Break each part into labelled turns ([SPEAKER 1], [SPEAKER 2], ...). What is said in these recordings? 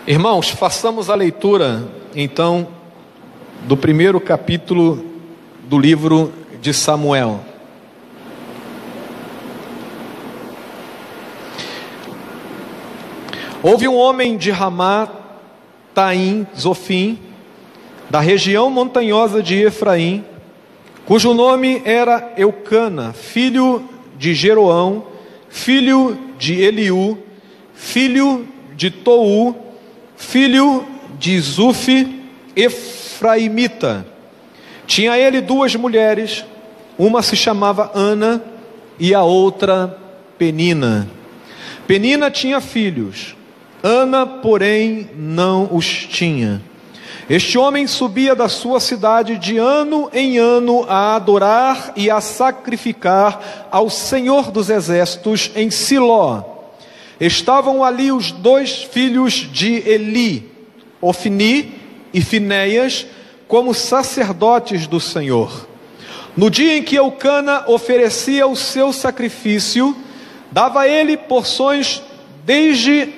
[SPEAKER 1] Irmãos, façamos a leitura, então, do primeiro capítulo do livro de Samuel. Houve um homem de Ramá, Taim, Zofim, da região montanhosa de Efraim, cujo nome era Eucana, filho de Jeroão, filho de Eliú, filho de Tou, filho de Zufi, efraimita. Tinha ele duas mulheres, uma se chamava Ana e a outra Penina. Penina tinha filhos, Ana, porém, não os tinha. Este homem subia da sua cidade de ano em ano a adorar e a sacrificar ao Senhor dos Exércitos em Siló. Estavam ali os dois filhos de Eli, Ofni e Finéias, como sacerdotes do Senhor. No dia em que Eucana oferecia o seu sacrifício, dava ele porções desde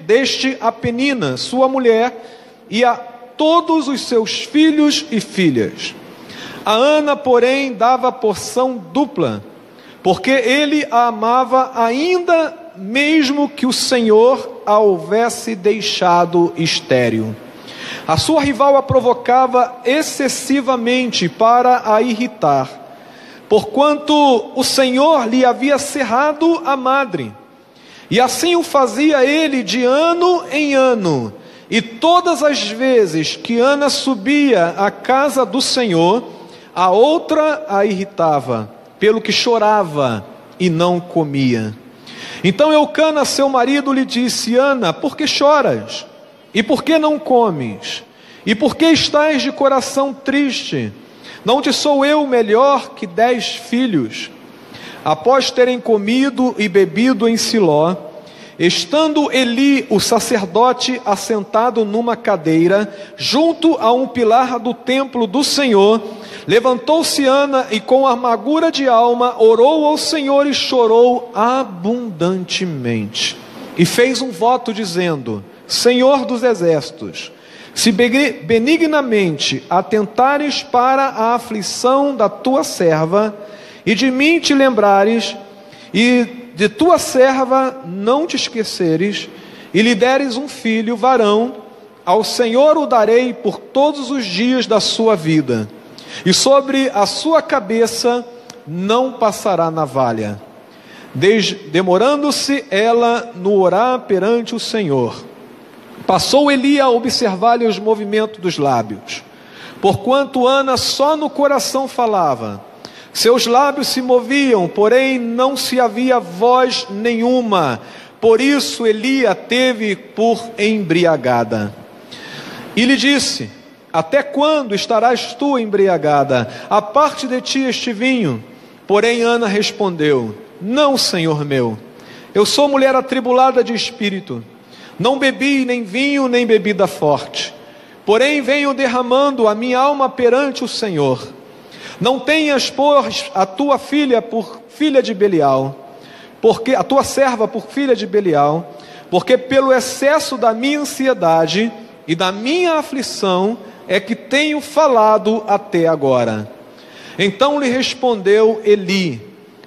[SPEAKER 1] deste a Penina, sua mulher, e a todos os seus filhos e filhas. A Ana, porém, dava porção dupla, porque ele a amava ainda mesmo que o Senhor a houvesse deixado estéril. A sua rival a provocava excessivamente para a irritar, porquanto o Senhor lhe havia cerrado a madre. E assim o fazia ele de ano em ano. E todas as vezes que Ana subia à casa do Senhor, a outra a irritava, pelo que chorava e não comia. Então Eucana, seu marido, lhe disse: Ana, por que choras? E por que não comes? E por que estás de coração triste? Não te sou eu melhor que 10 filhos? Após terem comido e bebido em Siló, estando Eli, o sacerdote, assentado numa cadeira, junto a um pilar do templo do Senhor, levantou-se Ana e com amargura de alma orou ao Senhor e chorou abundantemente. E fez um voto dizendo: Senhor dos exércitos, se benignamente atentares para a aflição da tua serva, e de mim te lembrares, e de tua serva não te esqueceres, e lhe deres um filho varão, ao Senhor o darei por todos os dias da sua vida, e sobre a sua cabeça não passará navalha. Demorando-se ela no orar perante o Senhor, passou Eli a observar-lhe os movimentos dos lábios, porquanto Ana só no coração falava. Seus lábios se moviam, porém não se havia voz nenhuma. Por isso Eli a teve por embriagada. E lhe disse: até quando estarás tu embriagada? Aparte de ti este vinho. Porém Ana respondeu: não, Senhor meu, eu sou mulher atribulada de espírito. Não bebi nem vinho nem bebida forte, porém venho derramando a minha alma perante o Senhor. Não tenhas, pois, a tua filha por filha de Belial, porque a tua serva por filha de Belial, porque pelo excesso da minha ansiedade e da minha aflição é que tenho falado até agora. Então lhe respondeu Eli: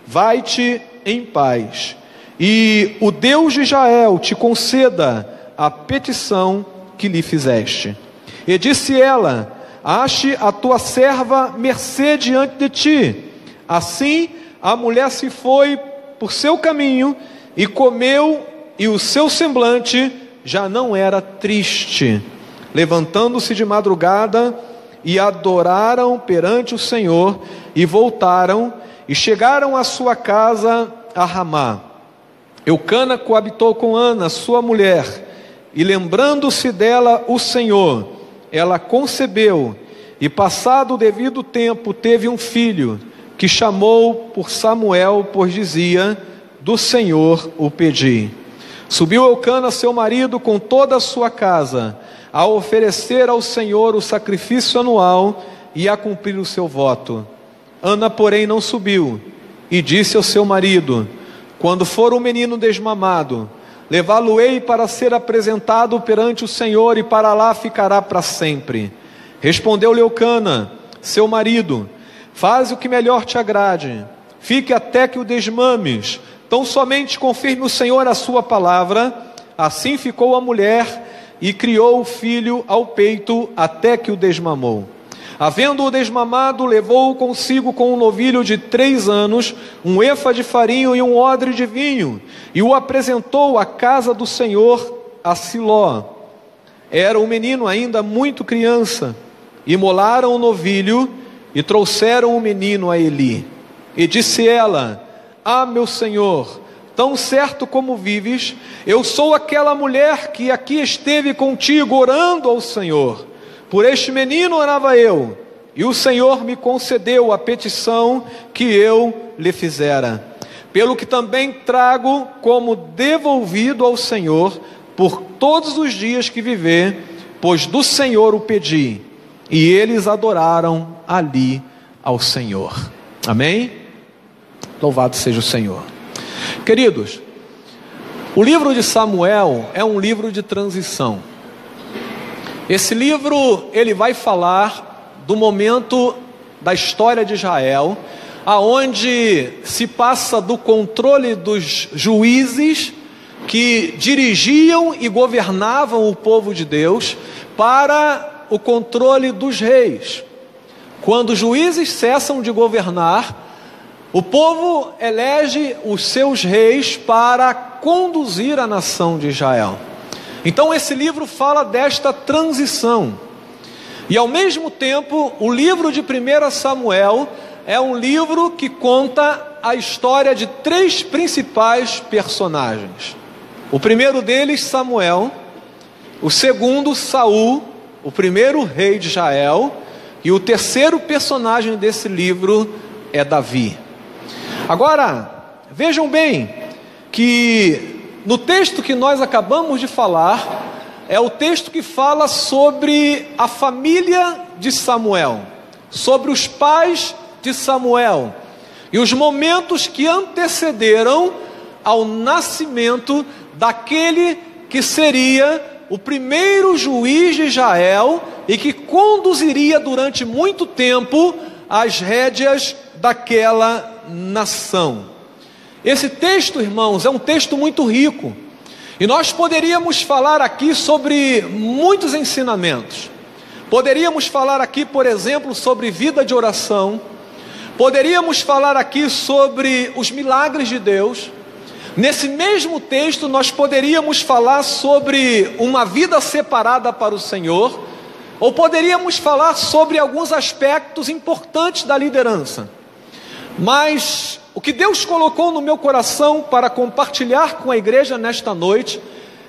[SPEAKER 1] vai-te em paz, e o Deus de Israel te conceda a petição que lhe fizeste. E disse ela: ache a tua serva mercê diante de ti. Assim a mulher se foi por seu caminho e comeu, e o seu semblante já não era triste. Levantando-se de madrugada, e adoraram perante o Senhor, e voltaram, e chegaram à sua casa a Ramá. Eucana coabitou com Ana, sua mulher, e lembrando-se dela o Senhor, ela concebeu, e passado o devido tempo teve um filho, que chamou por Samuel, pois dizia: do Senhor o pedi. Subiu Eucana, seu marido, com toda a sua casa, a oferecer ao Senhor o sacrifício anual e a cumprir o seu voto. Ana, porém, não subiu, e disse ao seu marido: quando for o menino desmamado, levá-lo-ei para ser apresentado perante o Senhor, e para lá ficará para sempre. Respondeu-lhe Eucana, seu marido: faze o que melhor te agrade, fique até que o desmames, tão somente confirme o Senhor a sua palavra. Assim ficou a mulher e criou o filho ao peito até que o desmamou. Havendo-o desmamado, levou-o consigo com um novilho de 3 anos, um efa de farinha e um odre de vinho, e o apresentou à casa do Senhor a Siló. Era o menino ainda muito criança. Imolaram o novilho e trouxeram o menino a Eli. E disse ela: ah, meu senhor, tão certo como vives, eu sou aquela mulher que aqui esteve contigo orando ao Senhor. Por este menino orava eu, e o Senhor me concedeu a petição que eu lhe fizera. Pelo que também trago como devolvido ao Senhor por todos os dias que viver, pois do Senhor o pedi. E eles adoraram ali ao Senhor. Amém? Louvado seja o Senhor. Queridos, o livro de Samuel é um livro de transição. Esse livro, ele vai falar do momento da história de Israel, aonde se passa do controle dos juízes que dirigiam e governavam o povo de Deus para o controle dos reis. Quando os juízes cessam de governar, o povo elege os seus reis para conduzir a nação de Israel. Então esse livro fala desta transição. E ao mesmo tempo, o livro de 1 Samuel é um livro que conta a história de 3 principais personagens. O primeiro deles, Samuel. O segundo, Saul, o primeiro rei de Israel. E o terceiro personagem desse livro é Davi. Agora, vejam bem que no texto que nós acabamos de falar, é o texto que fala sobre a família de Samuel, sobre os pais de Samuel, e os momentos que antecederam ao nascimento daquele que seria o primeiro juiz de Israel e que conduziria durante muito tempo as rédeas daquela nação. Esse texto, irmãos, é um texto muito rico, e nós poderíamos falar aqui sobre muitos ensinamentos. Poderíamos falar aqui, por exemplo, sobre vida de oração. Poderíamos falar aqui sobre os milagres de Deus. Nesse mesmo texto nós poderíamos falar sobre uma vida separada para o Senhor, ou poderíamos falar sobre alguns aspectos importantes da liderança. Mas o que Deus colocou no meu coração para compartilhar com a igreja nesta noite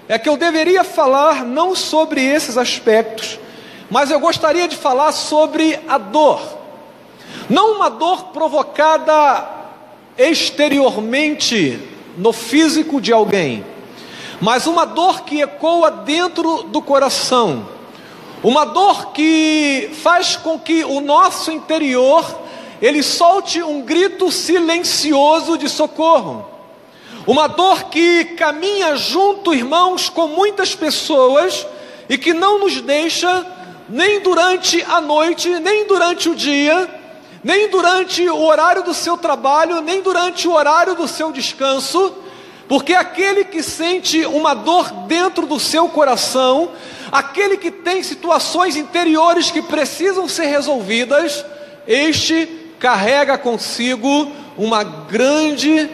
[SPEAKER 1] é que eu deveria falar não sobre esses aspectos, mas eu gostaria de falar sobre a dor. Não uma dor provocada exteriormente no físico de alguém, mas uma dor que ecoa dentro do coração. Uma dor que faz com que o nosso interior ele solte um grito silencioso de socorro. Uma dor que caminha junto, irmãos, com muitas pessoas e que não nos deixa nem durante a noite, nem durante o dia, nem durante o horário do seu trabalho, nem durante o horário do seu descanso, porque aquele que sente uma dor dentro do seu coração, aquele que tem situações interiores que precisam ser resolvidas, este carrega consigo uma grande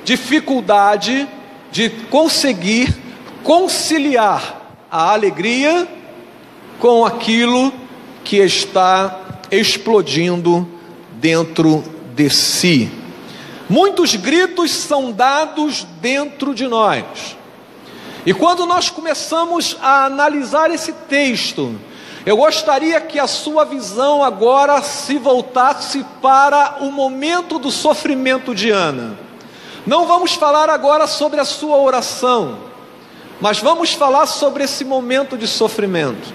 [SPEAKER 1] dificuldade de conseguir conciliar a alegria com aquilo que está explodindo dentro de si. Muitos gritos são dados dentro de nós. E quando nós começamos a analisar esse texto, eu gostaria que a sua visão agora se voltasse para o momento do sofrimento de Ana. Não vamos falar agora sobre a sua oração, mas vamos falar sobre esse momento de sofrimento.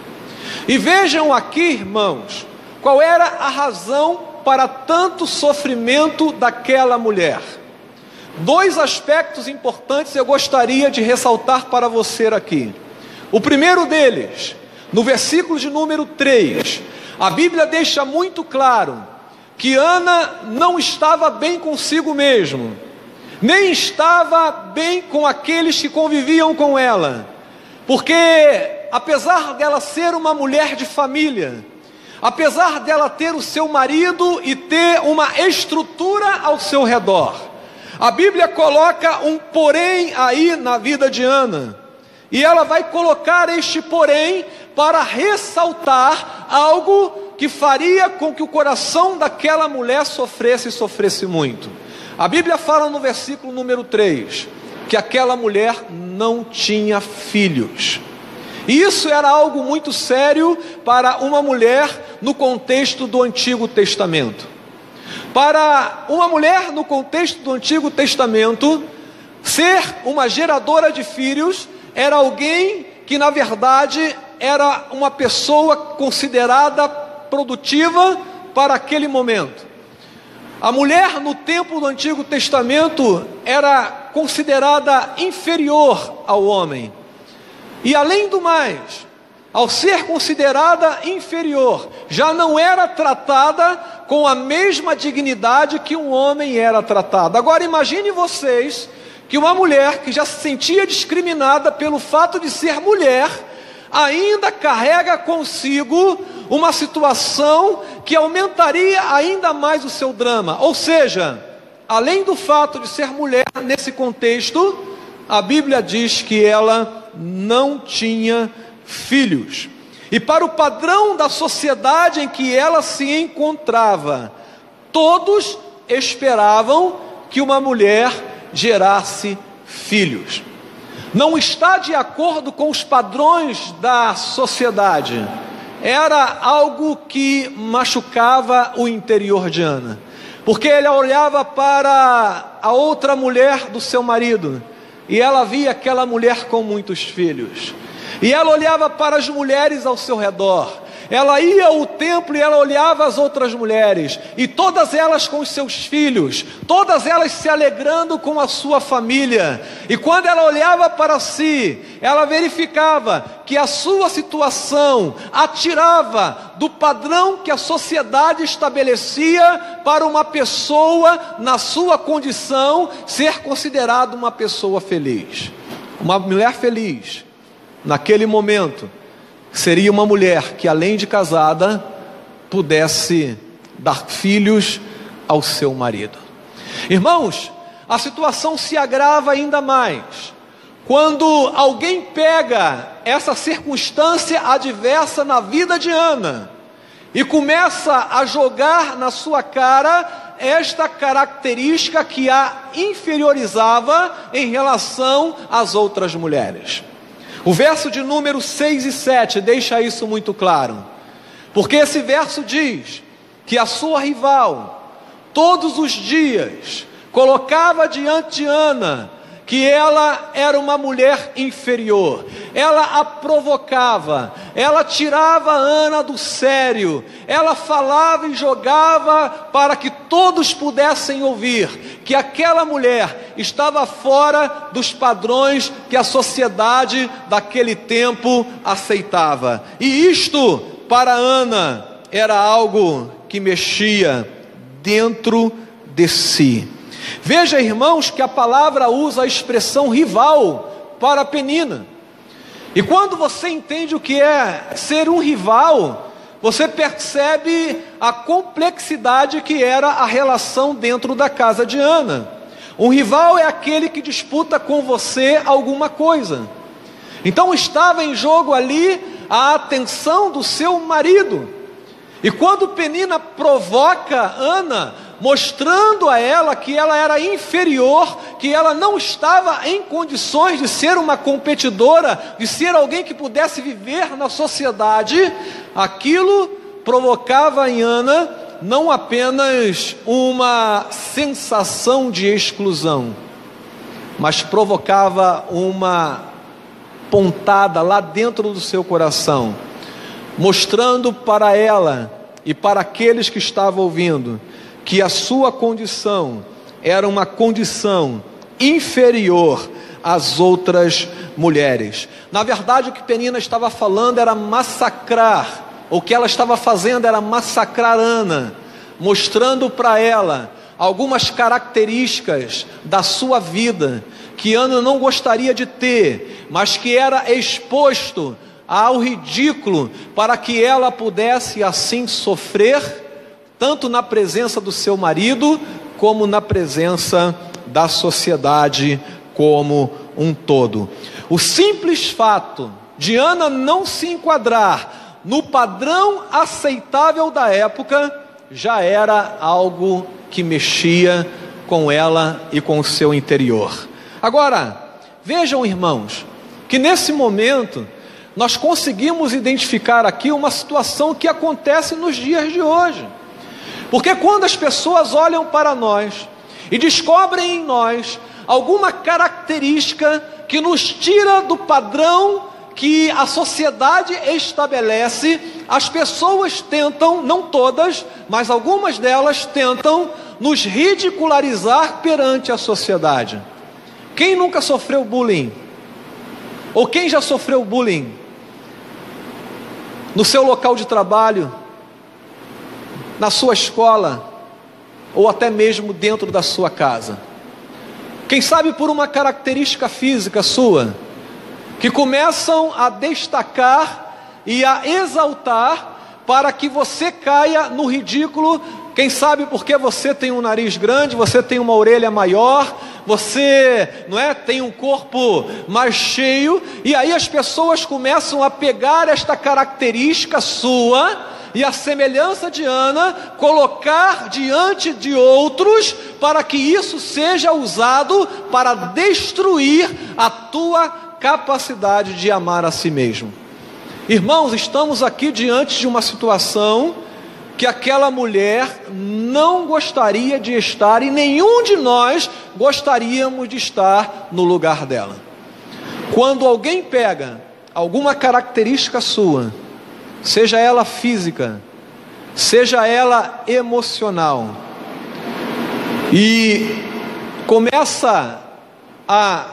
[SPEAKER 1] E vejam aqui, irmãos, qual era a razão para tanto sofrimento daquela mulher. dois aspectos importantes eu gostaria de ressaltar para você aqui. O primeiro deles, no versículo de número 3, a Bíblia deixa muito claro que Ana não estava bem consigo mesmo, nem estava bem com aqueles que conviviam com ela, porque apesar dela ser uma mulher de família, apesar dela ter o seu marido e ter uma estrutura ao seu redor, a Bíblia coloca um porém aí na vida de Ana, e ela vai colocar este porém para ressaltar algo que faria com que o coração daquela mulher sofresse muito. A Bíblia fala no versículo número 3, que aquela mulher não tinha filhos. E isso era algo muito sério para uma mulher no contexto do Antigo Testamento. Para uma mulher no contexto do Antigo Testamento, ser uma geradora de filhos era alguém que na verdade era uma pessoa considerada produtiva para aquele momento. A mulher no tempo do Antigo Testamento era considerada inferior ao homem. E além do mais, ao ser considerada inferior, já não era tratada com a mesma dignidade que um homem era tratado. Agora imagine vocês que uma mulher que já se sentia discriminada pelo fato de ser mulher, ainda carrega consigo uma situação que aumentaria ainda mais o seu drama. Ou seja, além do fato de ser mulher nesse contexto, a Bíblia diz que ela não tinha filhos. E para o padrão da sociedade em que ela se encontrava, todos esperavam que uma mulher gerasse filhos. Não está de acordo com os padrões da sociedade. Era algo que machucava o interior de Ana, porque ela olhava para a outra mulher do seu marido, e ela via aquela mulher com muitos filhos, e ela olhava para as mulheres ao seu redor. Ela ia ao templo e ela olhava as outras mulheres, e todas elas com os seus filhos, todas elas se alegrando com a sua família. E quando ela olhava para si, ela verificava que a sua situação a tirava do padrão que a sociedade estabelecia para uma pessoa, na sua condição, ser considerada uma pessoa feliz. Uma mulher feliz, naquele momento, seria uma mulher que, além de casada, pudesse dar filhos ao seu marido. Irmãos, a situação se agrava ainda mais quando alguém pega essa circunstância adversa na vida de Ana e começa a jogar na sua cara esta característica que a inferiorizava em relação às outras mulheres. O verso de número 6 e 7 deixa isso muito claro, porque esse verso diz que a sua rival, todos os dias, colocava diante de Ana que ela era uma mulher inferior, ela a provocava, ela tirava Ana do sério, ela falava e jogava para que todos pudessem ouvir que aquela mulher estava fora dos padrões que a sociedade daquele tempo aceitava. E isto para Ana era algo que mexia dentro de si. Veja, irmãos, que a palavra usa a expressão rival para Penina. E quando você entende o que é ser um rival, você percebe a complexidade que era a relação dentro da casa de Ana. Um rival é aquele que disputa com você alguma coisa. Então estava em jogo ali a atenção do seu marido. E quando Penina provoca Ana, mostrando a ela que ela era inferior, que ela não estava em condições de ser uma competidora, de ser alguém que pudesse viver na sociedade, aquilo provocava em Ana não apenas uma sensação de exclusão, mas provocava uma pontada lá dentro do seu coração, mostrando para ela e para aqueles que estavam ouvindo que a sua condição era uma condição inferior às outras mulheres. Na verdade, o que Penina estava falando era massacrar, o que ela estava fazendo era massacrar Ana, mostrando para ela algumas características da sua vida que Ana não gostaria de ter, mas que era exposto ao ridículo para que ela pudesse assim sofrer, tanto na presença do seu marido, como na presença da sociedade como um todo. O simples fato de Ana não se enquadrar no padrão aceitável da época já era algo que mexia com ela e com o seu interior. Agora, vejam, irmãos, que nesse momento nós conseguimos identificar aqui uma situação que acontece nos dias de hoje. Porque quando as pessoas olham para nós e descobrem em nós alguma característica que nos tira do padrão que a sociedade estabelece, as pessoas tentam, não todas, mas algumas delas tentam nos ridicularizar perante a sociedade. Quem nunca sofreu bullying? Ou quem já sofreu bullying? No seu local de trabalho, na sua escola, ou até mesmo dentro da sua casa. Quem sabe por uma característica física sua, que começam a destacar e a exaltar para que você caia no ridículo. Quem sabe porque você tem um nariz grande, você tem uma orelha maior, você, tem um corpo mais cheio, e aí as pessoas começam a pegar esta característica sua e a semelhança de Ana, colocar diante de outros, para que isso seja usado para destruir a tua capacidade de amar a si mesmo. Irmãos, estamos aqui diante de uma situação que aquela mulher não gostaria de estar, e nenhum de nós gostaríamos de estar no lugar dela. Quando alguém pega alguma característica sua, seja ela física, seja ela emocional, e começa a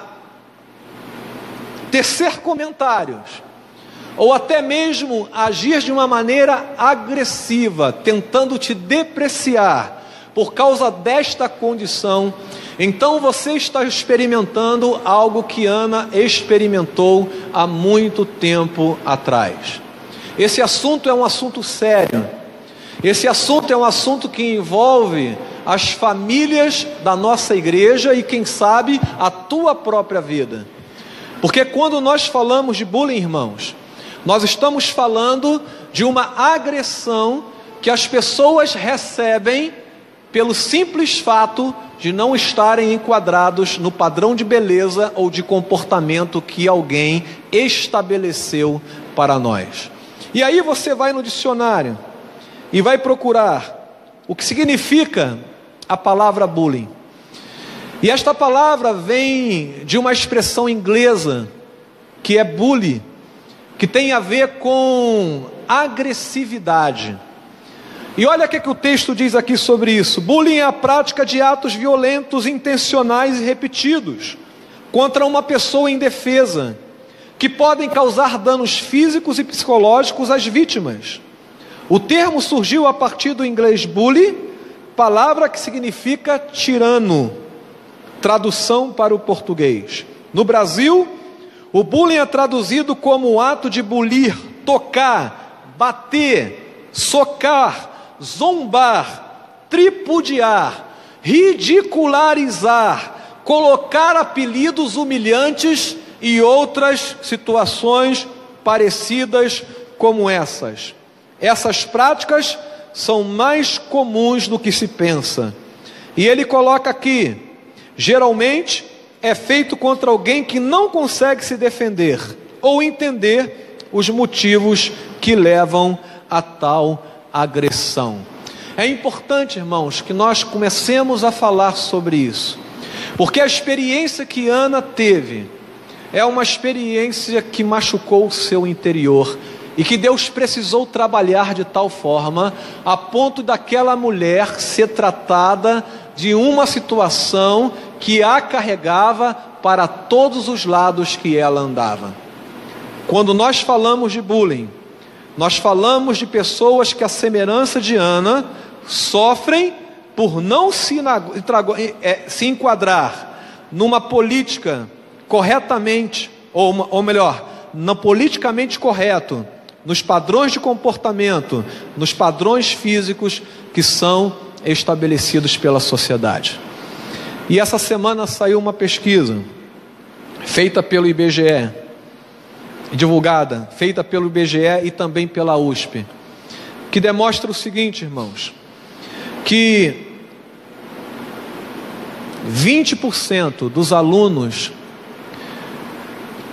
[SPEAKER 1] tecer comentários, ou até mesmo agir de uma maneira agressiva, tentando te depreciar por causa desta condição, então você está experimentando algo que Ana experimentou há muito tempo atrás. Esse assunto é um assunto sério. Esse assunto é um assunto que envolve as famílias da nossa igreja e, quem sabe, a tua própria vida. Porque quando nós falamos de bullying, irmãos, nós estamos falando de uma agressão que as pessoas recebem pelo simples fato de não estarem enquadrados no padrão de beleza ou de comportamento que alguém estabeleceu para nós. E aí você vai no dicionário e vai procurar o que significa a palavra bullying. E esta palavra vem de uma expressão inglesa que é bully, que tem a ver com agressividade. E olha o que o texto diz aqui sobre isso. Bullying é a prática de atos violentos, intencionais e repetidos contra uma pessoa indefesa, que podem causar danos físicos e psicológicos às vítimas. O termo surgiu a partir do inglês bully, palavra que significa tirano, tradução para o português. No Brasil, o bullying é traduzido como o ato de bulir, tocar, bater, socar, zombar, tripudiar, ridicularizar, colocar apelidos humilhantes e outras situações parecidas como essas. Essas práticas são mais comuns do que se pensa. E ele coloca aqui, geralmente é feito contra alguém que não consegue se defender ou entender os motivos que levam a tal agressão. É importante, irmãos, que nós comecemos a falar sobre isso, porque a experiência que Ana teve é uma experiência que machucou o seu interior e que Deus precisou trabalhar de tal forma a ponto daquela mulher ser tratada de uma situação que a carregava para todos os lados que ela andava. Quando nós falamos de bullying, nós falamos de pessoas que, à semelhança de Ana, sofrem por não se enquadrar numa política corretamente, ou melhor, no politicamente correto, nos padrões de comportamento, nos padrões físicos que são estabelecidos pela sociedade. E essa semana saiu uma pesquisa feita pelo IBGE, divulgada, feita pelo IBGE e também pela USP, que demonstra o seguinte, irmãos, que 20% dos alunos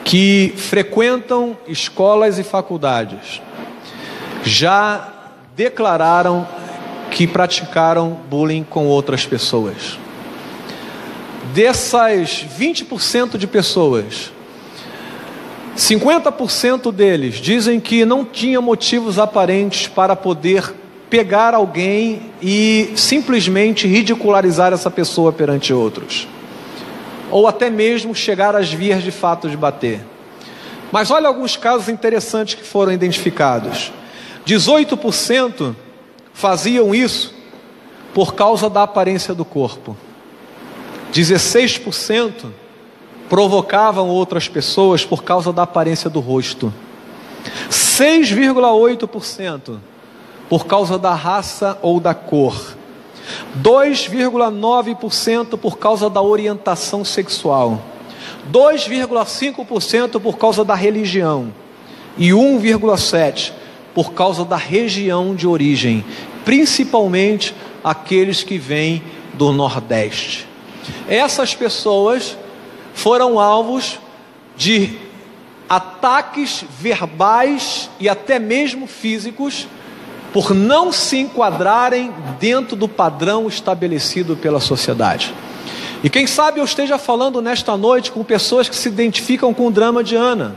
[SPEAKER 1] que frequentam escolas e faculdades já declararam que praticaram bullying com outras pessoas. Dessas 20% de pessoas, 50% deles dizem que não tinha motivos aparentes para poder pegar alguém e simplesmente ridicularizar essa pessoa perante outros, ou até mesmo chegar às vias de fato de bater. Mas olha alguns casos interessantes que foram identificados. 18% faziam isso por causa da aparência do corpo. 16% provocavam outras pessoas por causa da aparência do rosto. 6,8% por causa da raça ou da cor. 2,9% por causa da orientação sexual. 2,5% por causa da religião. E 1,7% por causa da região de origem, principalmente aqueles que vêm do Nordeste. Essas pessoas foram alvos de ataques verbais e até mesmo físicos por não se enquadrarem dentro do padrão estabelecido pela sociedade. E quem sabe eu esteja falando nesta noite com pessoas que se identificam com o drama de Ana,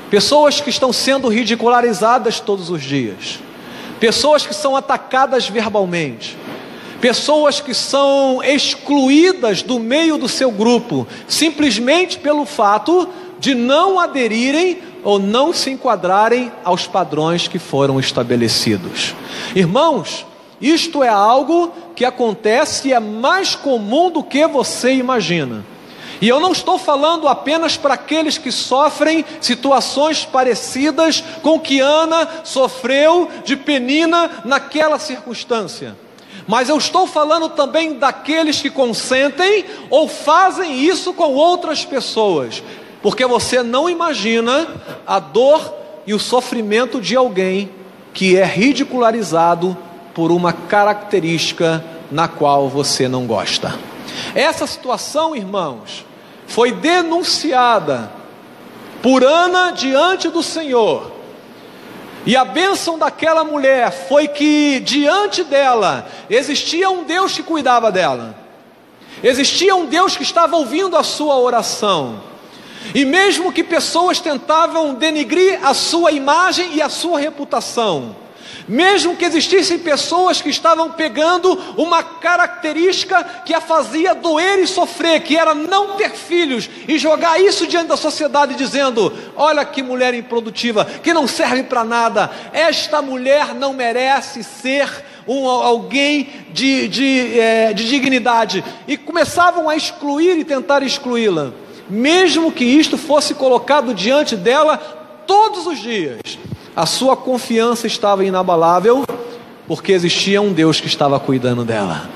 [SPEAKER 1] pessoas que estão sendo ridicularizadas todos os dias, pessoas que são atacadas verbalmente, pessoas que são excluídas do meio do seu grupo, simplesmente pelo fato de não aderirem ou não se enquadrarem aos padrões que foram estabelecidos. Irmãos, isto é algo que acontece e é mais comum do que você imagina. E eu não estou falando apenas para aqueles que sofrem situações parecidas com que Ana sofreu de Penina naquela circunstância. Mas eu estou falando também daqueles que consentem ou fazem isso com outras pessoas. Porque você não imagina a dor e o sofrimento de alguém que é ridicularizado por uma característica na qual você não gosta. Essa situação, irmãos, foi denunciada por Ana diante do Senhor. E a bênção daquela mulher foi que diante dela existia um Deus que cuidava dela. Existia um Deus que estava ouvindo a sua oração. E mesmo que pessoas tentavam denigrir a sua imagem e a sua reputação, mesmo que existissem pessoas que estavam pegando uma característica que a fazia doer e sofrer, que era não ter filhos, e jogar isso diante da sociedade dizendo: olha que mulher improdutiva, que não serve para nada, esta mulher não merece ser alguém de dignidade, e começavam a excluir e tentar excluí-la. Mesmo que isto fosse colocado diante dela todos os dias, a sua confiança estava inabalável, porque existia um Deus que estava cuidando dela.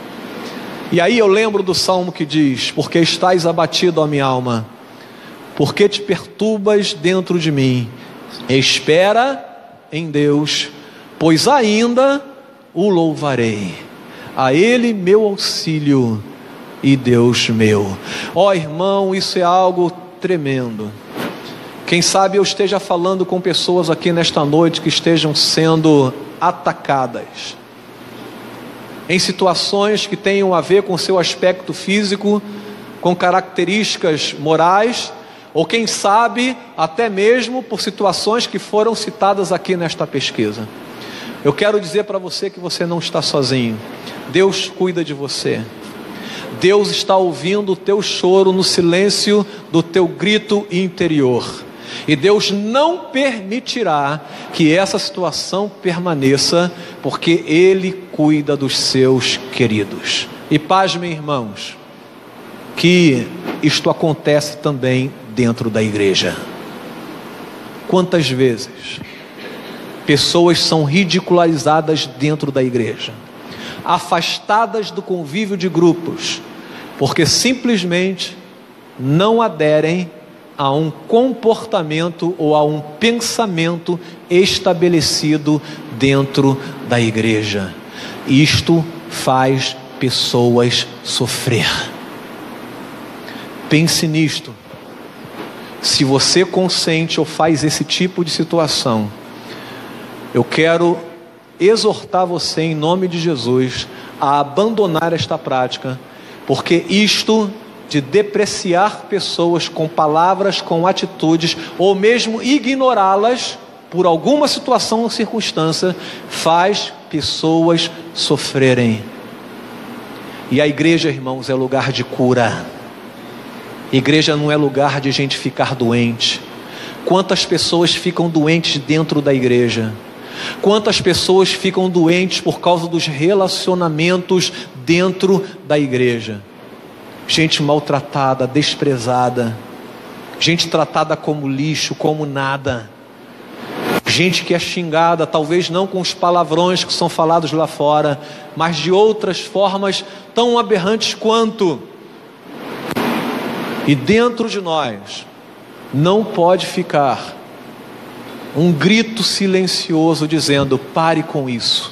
[SPEAKER 1] E aí eu lembro do salmo que diz: porque estás abatido, ó minha alma, porque te perturbas dentro de mim, espera em Deus, pois ainda o louvarei, a Ele meu auxílio e Deus meu. Ó irmão, isso é algo tremendo. Quem sabe eu esteja falando com pessoas aqui nesta noite que estejam sendo atacadas em situações que tenham a ver com seu aspecto físico, com características morais, ou quem sabe até mesmo por situações que foram citadas aqui nesta pesquisa. Eu quero dizer para você que você não está sozinho. Deus cuida de você. Deus está ouvindo o teu choro no silêncio do teu grito interior. E Deus não permitirá que essa situação permaneça, porque Ele cuida dos seus queridos. E pasmem, irmãos, que isto acontece também dentro da igreja. Quantas vezes pessoas são ridicularizadas dentro da igreja, afastadas do convívio de grupos, porque simplesmente não aderem a um comportamento ou a um pensamento estabelecido dentro da igreja. Isto faz pessoas sofrer. Pense nisto. Se você consente ou faz esse tipo de situação, eu quero exortar você em nome de Jesus a abandonar esta prática, porque isto de depreciar pessoas com palavras, com atitudes, ou mesmo ignorá-las por alguma situação ou circunstância, faz pessoas sofrerem. E a igreja, irmãos, é lugar de cura. Igreja não é lugar de gente ficar doente. Quantas pessoas ficam doentes dentro da igreja? Quantas pessoas ficam doentes por causa dos relacionamentos dentro da igreja? Gente maltratada, desprezada, gente tratada como lixo, como nada, gente que é xingada, talvez não com os palavrões que são falados lá fora, mas de outras formas tão aberrantes quanto. E dentro de nós não pode ficar um grito silencioso dizendo: pare com isso.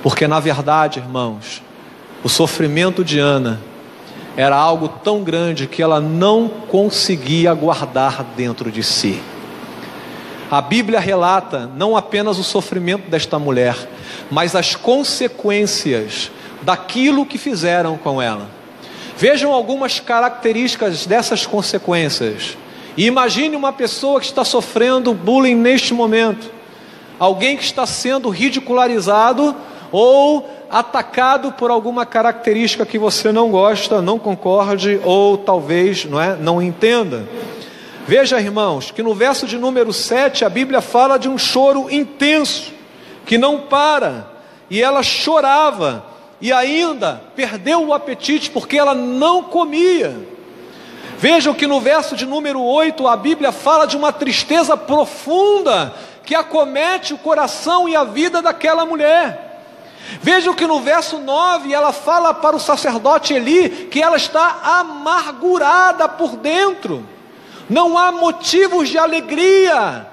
[SPEAKER 1] Porque na verdade, irmãos, o sofrimento de Ana era algo tão grande que ela não conseguia guardar dentro de si. A Bíblia relata não apenas o sofrimento desta mulher, mas as consequências daquilo que fizeram com ela. Vejam algumas características dessas consequências. E imagine uma pessoa que está sofrendo bullying neste momento. Alguém que está sendo ridicularizado ou atacado por alguma característica que você não gosta, não concorde ou talvez não entenda. Veja, irmãos, que no verso de número 7 a Bíblia fala de um choro intenso, que não para, e ela chorava, e ainda perdeu o apetite porque ela não comia. Vejam que no verso de número 8 a Bíblia fala de uma tristeza profunda que acomete o coração e a vida daquela mulher. Vejam que no verso 9 ela fala para o sacerdote Eli que ela está amargurada por dentro. Não há motivos de alegria.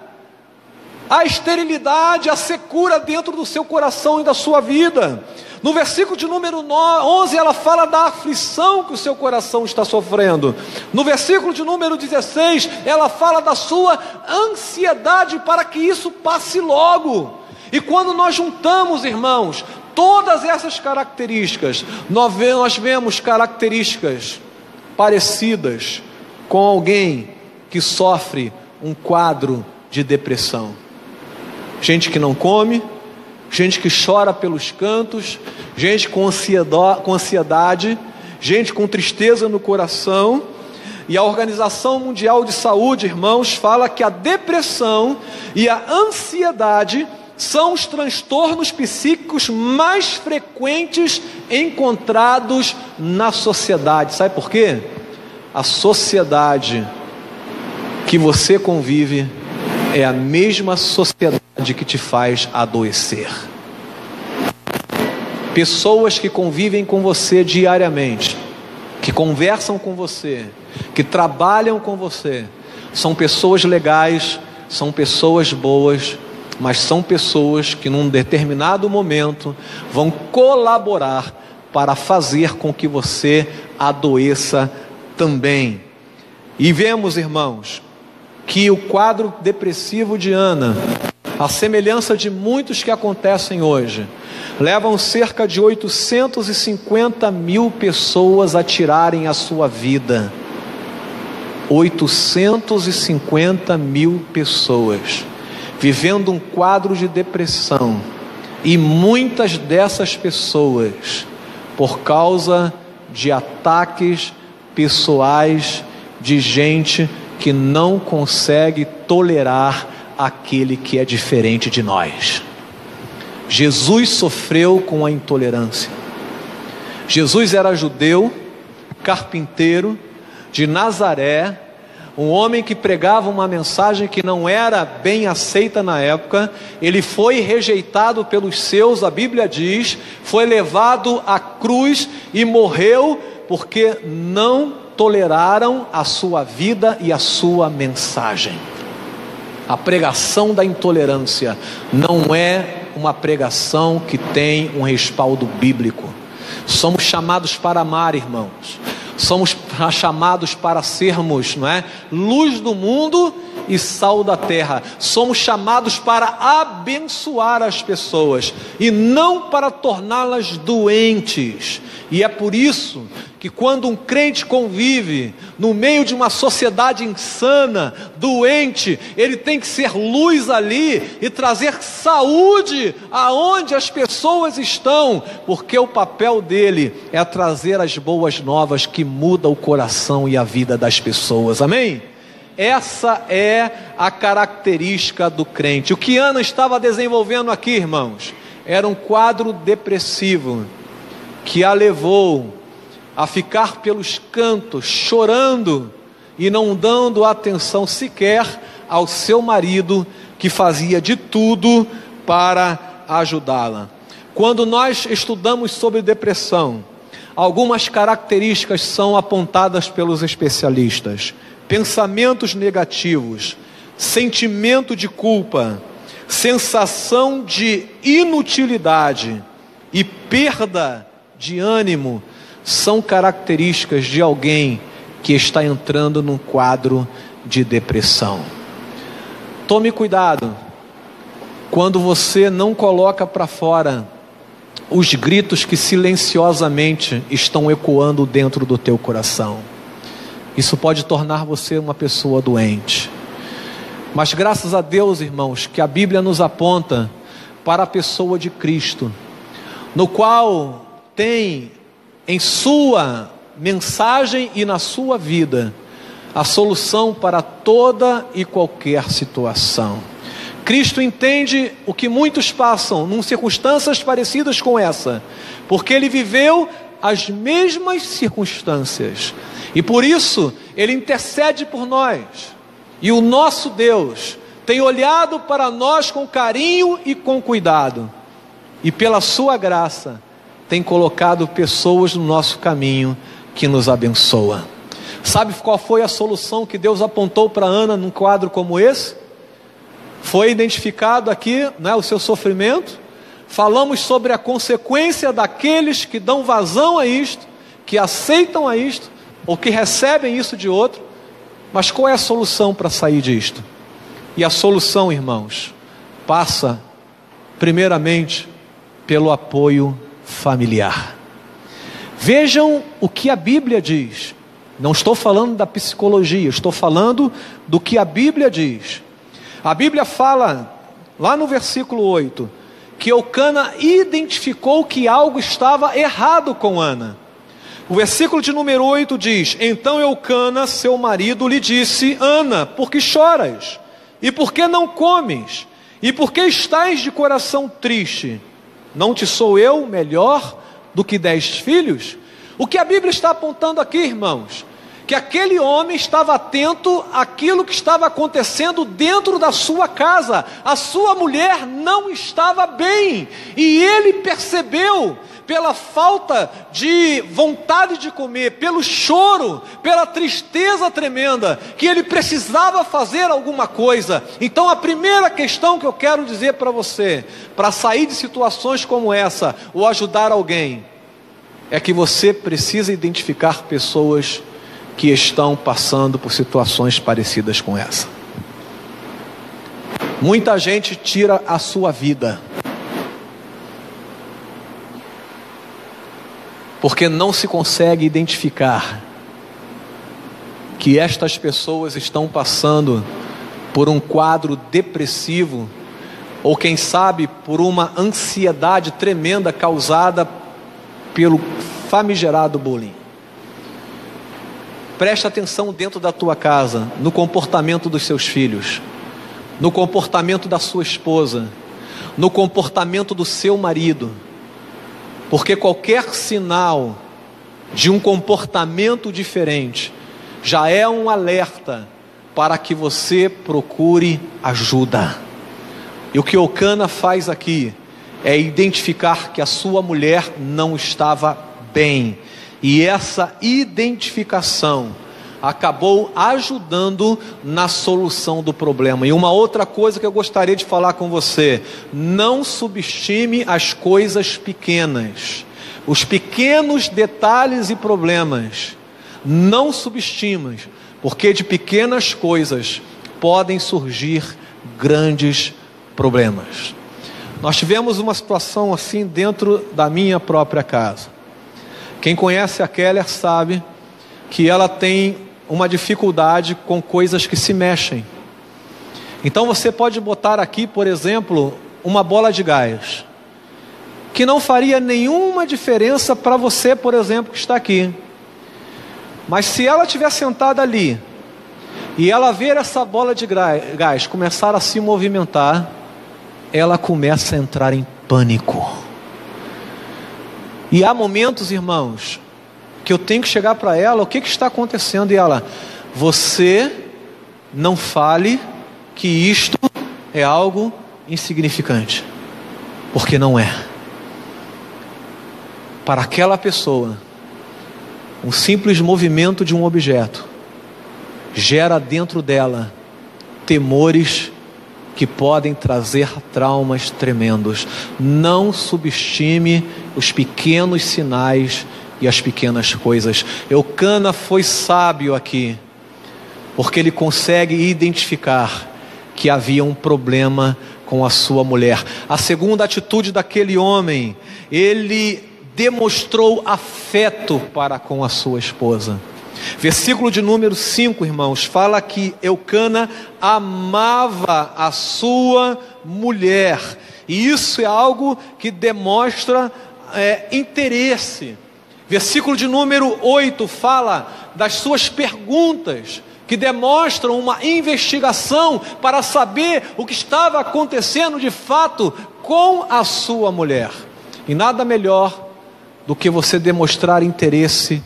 [SPEAKER 1] A esterilidade, a secura dentro do seu coração e da sua vida. No versículo de número 11 ela fala da aflição que o seu coração está sofrendo. No versículo de número 16 ela fala da sua ansiedade para que isso passe logo. E quando nós juntamos, irmãos, todas essas características, nós vemos características parecidas com alguém que sofre um quadro de depressão. Gente que não come, gente que chora pelos cantos, gente com ansiedade, gente com tristeza no coração. E a Organização Mundial de Saúde, irmãos, fala que a depressão e a ansiedade são os transtornos psíquicos mais frequentes encontrados na sociedade. Sabe por quê? A sociedade que você convive é a mesma sociedade que te faz adoecer. Pessoas que convivem com você diariamente, que conversam com você, que trabalham com você, são pessoas legais, são pessoas boas, mas são pessoas que num determinado momento vão colaborar para fazer com que você adoeça também. E vemos, irmãos, que o quadro depressivo de Ana, a semelhança de muitos que acontecem hoje, levam cerca de 850 mil pessoas a tirarem a sua vida. 850 mil pessoas vivendo um quadro de depressão, E muitas dessas pessoas, por causa de ataques pessoais de gente que não consegue tolerar aquele que é diferente de nós. Jesus sofreu com a intolerância. Jesus era judeu, carpinteiro, de Nazaré, um homem que pregava uma mensagem que não era bem aceita na época. Ele foi rejeitado pelos seus, a Bíblia diz, foi levado à cruz e morreu porque não toleraram a sua vida e a sua mensagem. A pregação da intolerância não é uma pregação que tem um respaldo bíblico. Somos chamados para amar, irmãos. Somos chamados para sermos, luz do mundo e sal da terra. Somos chamados para abençoar as pessoas e não para torná-las doentes. E é por isso que quando um crente convive no meio de uma sociedade insana, doente, ele tem que ser luz ali e trazer saúde aonde as pessoas estão, porque o papel dele é trazer as boas novas que mudam o coração e a vida das pessoas. Amém? Essa é a característica do crente. O que Ana estava desenvolvendo aqui, irmãos, era um quadro depressivo que a levou a ficar pelos cantos, chorando e não dando atenção sequer ao seu marido, que fazia de tudo para ajudá-la. Quando nós estudamos sobre depressão, algumas características são apontadas pelos especialistas: pensamentos negativos, sentimento de culpa, sensação de inutilidade e perda de ânimo são características de alguém que está entrando num quadro de depressão. Tome cuidado quando você não coloca para fora os gritos que silenciosamente estão ecoando dentro do teu coração. Isso pode tornar você uma pessoa doente. Mas graças a Deus, irmãos, que a Bíblia nos aponta para a pessoa de Cristo, no qual tem em sua mensagem e na sua vida a solução para toda e qualquer situação. Cristo entende o que muitos passam em circunstâncias parecidas com essa, porque ele viveu as mesmas circunstâncias, e por isso ele intercede por nós. E o nosso Deus tem olhado para nós com carinho e com cuidado, e pela sua graça tem colocado pessoas no nosso caminho que nos abençoa. Sabe qual foi a solução que Deus apontou para Ana num quadro como esse? Foi identificado aqui, o seu sofrimento. Falamos sobre a consequência daqueles que dão vazão a isto, que aceitam a isto, ou que recebem isso de outro. Mas qual é a solução para sair disto? E a solução, irmãos, passa primeiramente pelo apoio familiar. Vejam o que a Bíblia diz. Não estou falando da psicologia, estou falando do que a Bíblia diz. A Bíblia fala, lá no versículo 8, que Eucana identificou que algo estava errado com Ana. O versículo de número 8 diz: então Eucana, seu marido, lhe disse: Ana, por que choras? E por que não comes? E por que estás de coração triste? Não te sou eu melhor do que 10 filhos? O que a Bíblia está apontando aqui, irmãos? Que aquele homem estava atento àquilo que estava acontecendo dentro da sua casa. A sua mulher não estava bem, e ele percebeu, pela falta de vontade de comer, pelo choro, pela tristeza tremenda, que ele precisava fazer alguma coisa. Então a primeira questão que eu quero dizer para você, para sair de situações como essa, ou ajudar alguém, é que você precisa identificar pessoas que estão passando por situações parecidas com essa. Muita gente tira a sua vida porque não se consegue identificar que estas pessoas estão passando por um quadro depressivo, ou quem sabe por uma ansiedade tremenda causada pelo famigerado bullying. Preste atenção dentro da tua casa, no comportamento dos seus filhos, no comportamento da sua esposa, no comportamento do seu marido, porque qualquer sinal de um comportamento diferente já é um alerta para que você procure ajuda. E o que Eucana faz aqui é identificar que a sua mulher não estava bem, e essa identificação acabou ajudando na solução do problema. E uma outra coisa que eu gostaria de falar com você: não subestime as coisas pequenas, os pequenos detalhes e problemas. Não subestimes, porque de pequenas coisas podem surgir grandes problemas. Nós tivemos uma situação assim dentro da minha própria casa. Quem conhece a Keller sabe que ela tem uma dificuldade com coisas que se mexem. Então você pode botar aqui, por exemplo, uma bola de gás, que não faria nenhuma diferença para você, por exemplo, que está aqui. Mas se ela estiver sentada ali, e ela ver essa bola de gás começar a se movimentar, ela começa a entrar em pânico. E há momentos, irmãos, que eu tenho que chegar para ela: o que está acontecendo? E ela: você não fale que isto é algo insignificante, porque não é. Para aquela pessoa, um simples movimento de um objeto gera dentro dela temores que podem trazer traumas tremendos. Não subestime os pequenos sinais e as pequenas coisas. Eucana foi sábio aqui, porque ele consegue identificar que havia um problema com a sua mulher. A segunda atitude daquele homem, ele demonstrou afeto para com a sua esposa. Versículo de número 5, irmãos, fala que Eucana amava a sua mulher, e isso é algo que demonstra interesse. Versículo de número 8 fala das suas perguntas, que demonstram uma investigação para saber o que estava acontecendo de fato com a sua mulher. E nada melhor do que você demonstrar interesse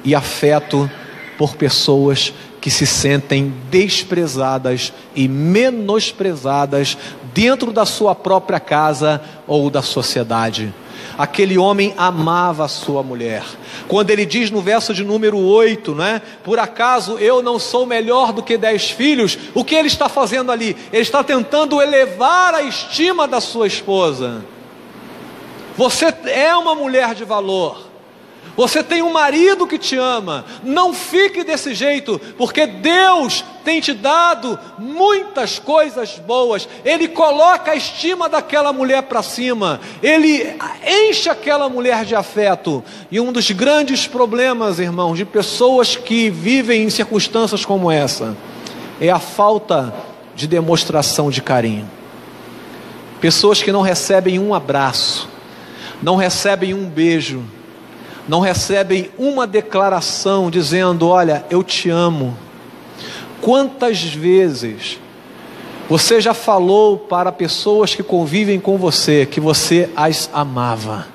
[SPEAKER 1] e afeto por pessoas que se sentem desprezadas e menosprezadas dentro da sua própria casa ou da sociedade. Aquele homem amava a sua mulher. Quando ele diz no verso de número 8, né? Por acaso eu não sou melhor do que 10 filhos? O que ele está fazendo ali? Ele está tentando elevar a estima da sua esposa. Você é uma mulher de valor. Você tem um marido que te ama. Não fique desse jeito, porque Deus tem te dado muitas coisas boas. Ele coloca a estima daquela mulher para cima. Ele enche aquela mulher de afeto. E um dos grandes problemas, irmãos, de pessoas que vivem em circunstâncias como essa, é a falta de demonstração de carinho. Pessoas que não recebem um abraço, não recebem um beijo, não recebem uma declaração dizendo: olha, eu te amo. Quantas vezes você já falou para pessoas que convivem com você que você as amava?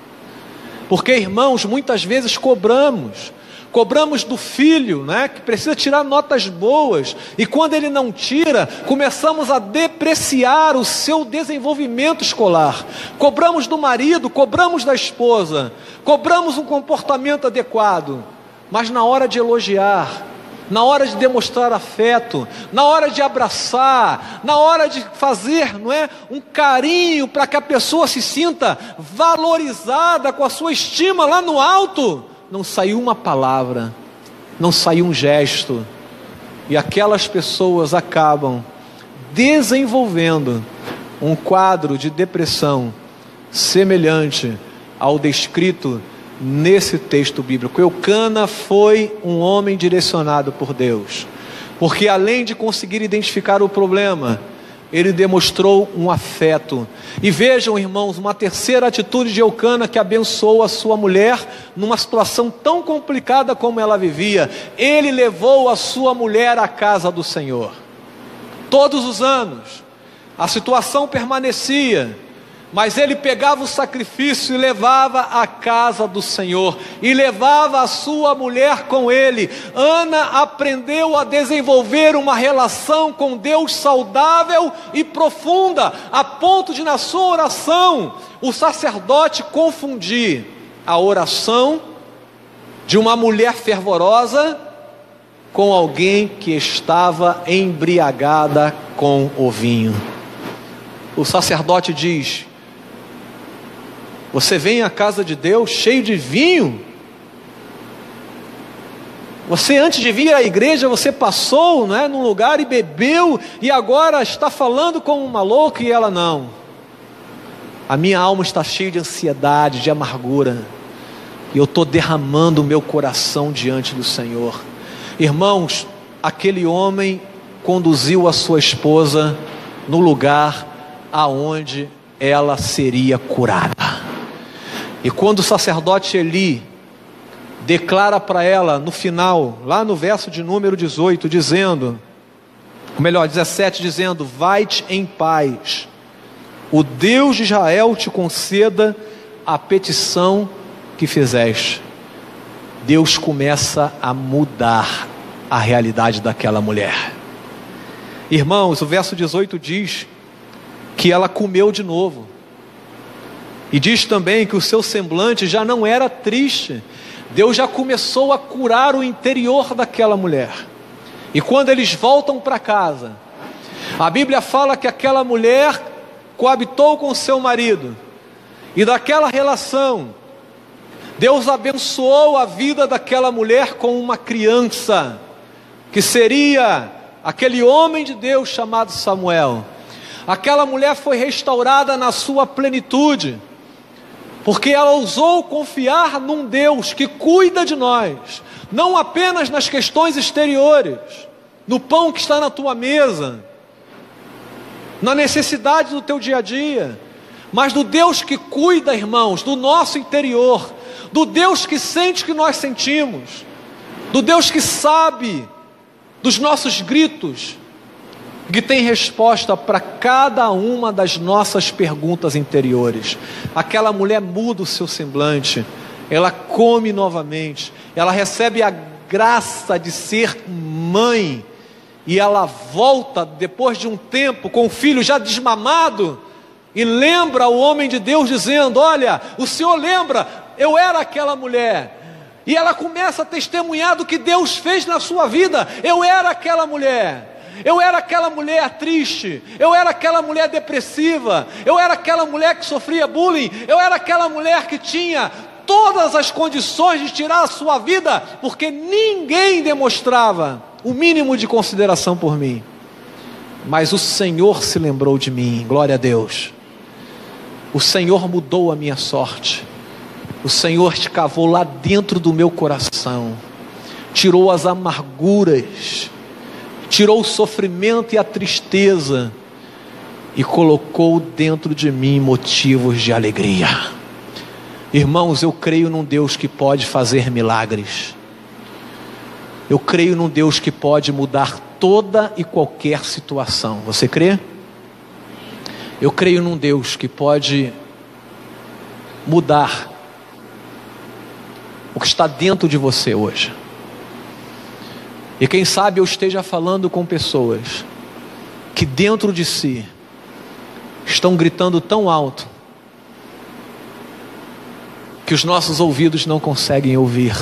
[SPEAKER 1] Porque, irmãos, muitas vezes cobramos do filho, né, que precisa tirar notas boas, e quando ele não tira, começamos a depreciar o seu desenvolvimento escolar. Cobramos do marido, cobramos da esposa, cobramos um comportamento adequado, mas na hora de elogiar, na hora de demonstrar afeto, na hora de abraçar, na hora de fazer, não é, um carinho para que a pessoa se sinta valorizada, com a sua estima lá no alto, não saiu uma palavra, não saiu um gesto, e aquelas pessoas acabam desenvolvendo um quadro de depressão semelhante ao descrito nesse texto bíblico. Eucana foi um homem direcionado por Deus, porque além de conseguir identificar o problema, ele demonstrou um afeto. E vejam, irmãos, uma terceira atitude de Eucana que abençoou a sua mulher numa situação tão complicada como ela vivia. Ele levou a sua mulher à casa do Senhor. Todos os anos, a situação permanecia, mas ele pegava o sacrifício e levava à casa do Senhor, e levava a sua mulher com ele. Ana aprendeu a desenvolver uma relação com Deus saudável e profunda, a ponto de, na sua oração, o sacerdote confundir a oração de uma mulher fervorosa com alguém que estava embriagada com o vinho. O sacerdote diz: você vem à casa de Deus cheio de vinho? Você, antes de vir à igreja, você passou, não é, num lugar e bebeu, e agora está falando como uma louca? E ela: não, a minha alma está cheia de ansiedade, de amargura, e eu estou derramando o meu coração diante do Senhor. Irmãos, aquele homem conduziu a sua esposa no lugar aonde ela seria curada. E quando o sacerdote Eli declara para ela no final, lá no verso de número 18, dizendo, ou melhor, 17, dizendo: vai-te em paz, o Deus de Israel te conceda a petição que fizeste. Deus começa a mudar a realidade daquela mulher. Irmãos, o verso 18 diz que ela comeu de novo, e diz também que o seu semblante já não era triste. Deus já começou a curar o interior daquela mulher. E quando eles voltam para casa, a Bíblia fala que aquela mulher coabitou com seu marido, e daquela relação Deus abençoou a vida daquela mulher com uma criança, que seria aquele homem de Deus chamado Samuel. Aquela mulher foi restaurada na sua plenitude, porque ela ousou confiar num Deus que cuida de nós, não apenas nas questões exteriores, no pão que está na tua mesa, na necessidade do teu dia a dia, mas do Deus que cuida, irmãos, do nosso interior, do Deus que sente o que nós sentimos, do Deus que sabe dos nossos gritos, que tem resposta para cada uma das nossas perguntas interiores. Aquela mulher muda o seu semblante, ela come novamente, ela recebe a graça de ser mãe, e ela volta depois de um tempo com o filho já desmamado, e lembra o homem de Deus dizendo: olha, o Senhor lembra, eu era aquela mulher. E ela começa a testemunhar do que Deus fez na sua vida. Eu era aquela mulher, eu era aquela mulher triste, eu era aquela mulher depressiva, eu era aquela mulher que sofria bullying, eu era aquela mulher que tinha todas as condições de tirar a sua vida, porque ninguém demonstrava o mínimo de consideração por mim, mas o Senhor se lembrou de mim. Glória a Deus. O Senhor mudou a minha sorte, o Senhor escavou lá dentro do meu coração, tirou as amarguras, tirou o sofrimento e a tristeza, e colocou dentro de mim motivos de alegria. Irmãos, eu creio num Deus que pode fazer milagres. Eu creio num Deus que pode mudar toda e qualquer situação. Você crê? Eu creio num Deus que pode mudar o que está dentro de você hoje. E quem sabe eu esteja falando com pessoas que dentro de si estão gritando tão alto que os nossos ouvidos não conseguem ouvir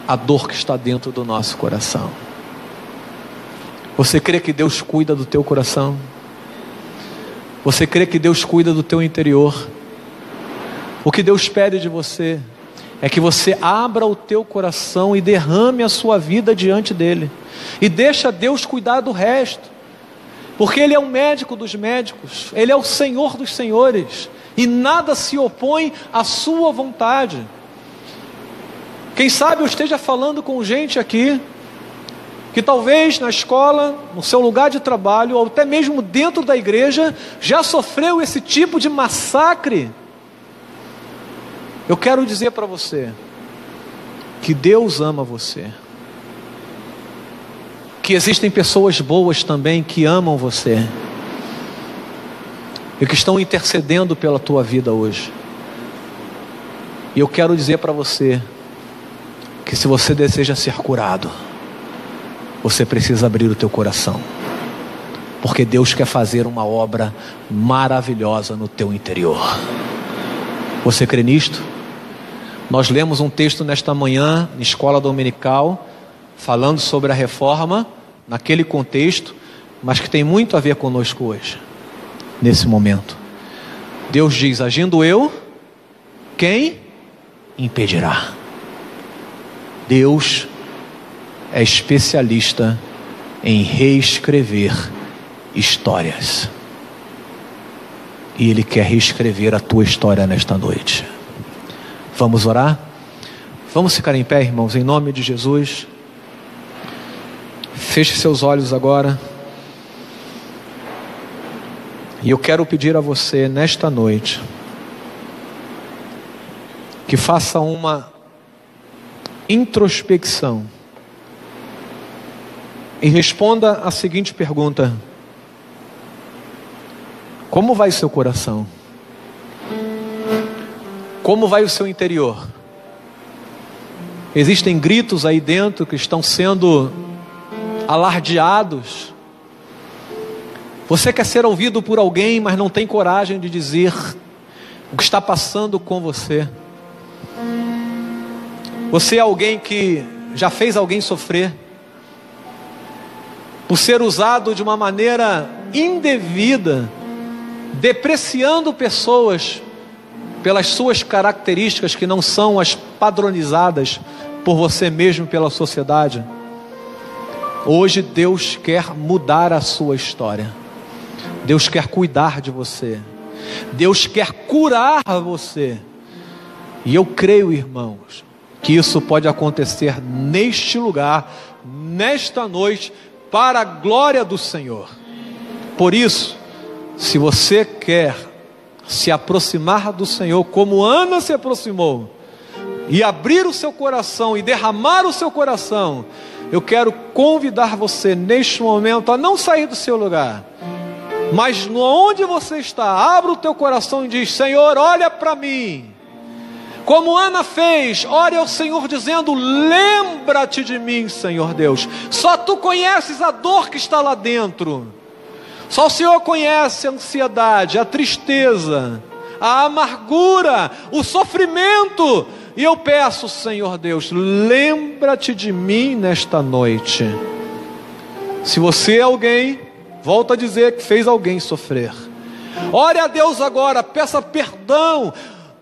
[SPEAKER 1] a dor que está dentro do nosso coração. Você crê que Deus cuida do teu coração? Você crê que Deus cuida do teu interior? O que Deus pede de você é que você abra o teu coração e derrame a sua vida diante dele, e deixa Deus cuidar do resto, porque Ele é o médico dos médicos, Ele é o Senhor dos senhores, e nada se opõe à sua vontade. Quem sabe eu esteja falando com gente aqui que talvez na escola, no seu lugar de trabalho, ou até mesmo dentro da igreja, já sofreu esse tipo de massacre. Eu quero dizer para você que Deus ama você, que existem pessoas boas também que amam você e que estão intercedendo pela tua vida hoje. E eu quero dizer para você que se você deseja ser curado, você precisa abrir o teu coração, porque Deus quer fazer uma obra maravilhosa no teu interior. Você crê nisto? Nós lemos um texto nesta manhã, na escola dominical, falando sobre a reforma, naquele contexto, mas que tem muito a ver conosco hoje, nesse momento. Deus diz: agindo eu, quem impedirá? Deus é especialista em reescrever histórias, e Ele quer reescrever a tua história nesta noite. Vamos orar? Vamos ficar em pé, irmãos, em nome de Jesus. Feche seus olhos agora. E eu quero pedir a você nesta noite que faça uma introspecção e responda a seguinte pergunta: como vai o seu coração? Como vai o seu interior? Existem gritos aí dentro que estão sendo alardeados. Você quer ser ouvido por alguém, mas não tem coragem de dizer o que está passando com você. Você é alguém que já fez alguém sofrer por ser usado de uma maneira indevida, depreciando pessoas pelas suas características que não são as padronizadas por você mesmo, pela sociedade. Hoje Deus quer mudar a sua história. Deus quer cuidar de você. Deus quer curar você. E eu creio, irmãos, que isso pode acontecer neste lugar, nesta noite, para a glória do Senhor. Por isso, se você quer se aproximar do Senhor como Ana se aproximou, e abrir o seu coração e derramar o seu coração, eu quero convidar você neste momento a não sair do seu lugar, mas onde você está, abra o teu coração e diz: Senhor, olha para mim. Como Ana fez, ore ao Senhor dizendo: lembra-te de mim, Senhor Deus. Só Tu conheces a dor que está lá dentro. Só o Senhor conhece a ansiedade, a tristeza, a amargura, o sofrimento. E eu peço, Senhor Deus, lembra-te de mim nesta noite. Se você é alguém, volto a dizer, que fez alguém sofrer, ore a Deus agora, peça perdão,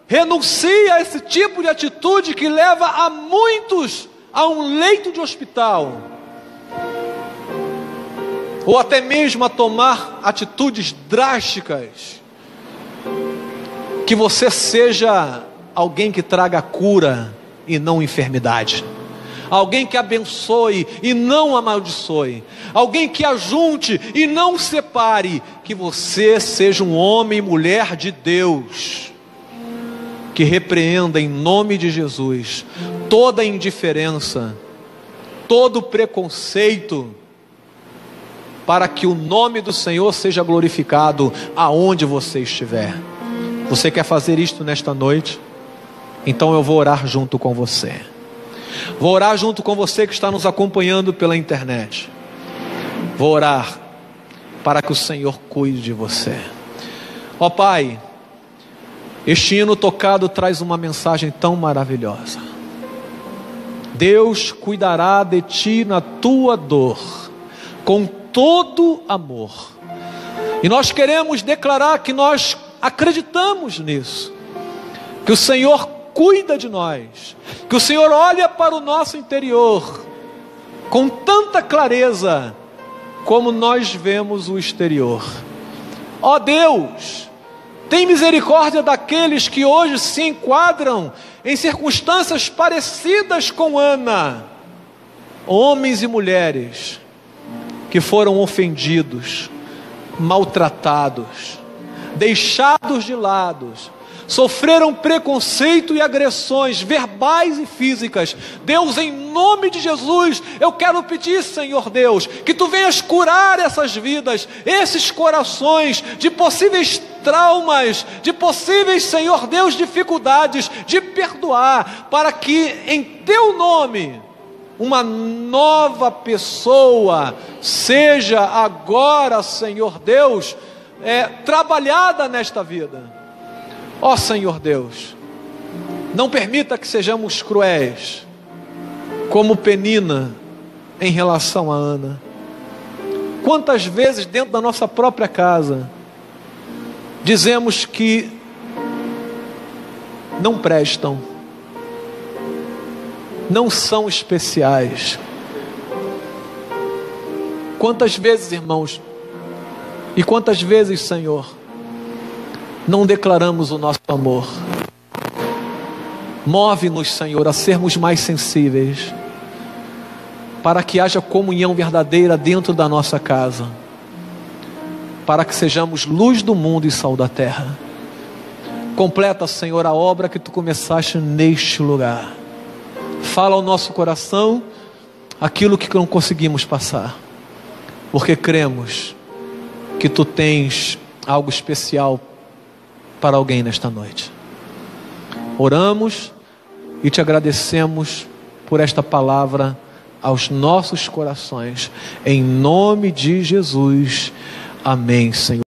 [SPEAKER 1] renuncie a esse tipo de atitude que leva a muitos a um leito de hospital, ou até mesmo a tomar atitudes drásticas. Que você seja alguém que traga cura e não enfermidade, alguém que abençoe e não amaldiçoe, alguém que ajunte e não separe. Que você seja um homem e mulher de Deus, que repreenda em nome de Jesus toda indiferença, todo preconceito, para que o nome do Senhor seja glorificado aonde você estiver. Você quer fazer isto nesta noite? Então eu vou orar junto com você. Vou orar junto com você que está nos acompanhando pela internet. Vou orar para que o Senhor cuide de você. Ó Pai, este hino tocado traz uma mensagem tão maravilhosa. Deus cuidará de ti na tua dor, com todo amor. E nós queremos declarar que nós acreditamos nisso, que o Senhor cuida de nós, que o Senhor olha para o nosso interior com tanta clareza como nós vemos o exterior. Ó Deus, tem misericórdia daqueles que hoje se enquadram em circunstâncias parecidas com Ana. homens e mulheres que foram ofendidos, maltratados, deixados de lado, sofreram preconceito e agressões verbais e físicas. Deus, em nome de Jesus, eu quero pedir, Senhor Deus, que Tu venhas curar essas vidas, esses corações de possíveis traumas, de possíveis, Senhor Deus, dificuldades de perdoar, para que em Teu nome uma nova pessoa seja agora, Senhor Deus, trabalhada nesta vida. Ó Senhor Deus, não permita que sejamos cruéis, como Penina em relação a Ana. Quantas vezes dentro da nossa própria casa dizemos que não prestam, não são especiais. Quantas vezes, irmãos, e quantas vezes, Senhor, não declaramos o nosso amor. Move-nos, Senhor, a sermos mais sensíveis, para que haja comunhão verdadeira dentro da nossa casa, para que sejamos luz do mundo e sal da terra. Completa, Senhor, a obra que Tu começaste neste lugar. Fala ao nosso coração aquilo que não conseguimos passar, porque cremos que Tu tens algo especial para alguém nesta noite. Oramos e Te agradecemos por esta palavra aos nossos corações, em nome de Jesus. Amém, Senhor.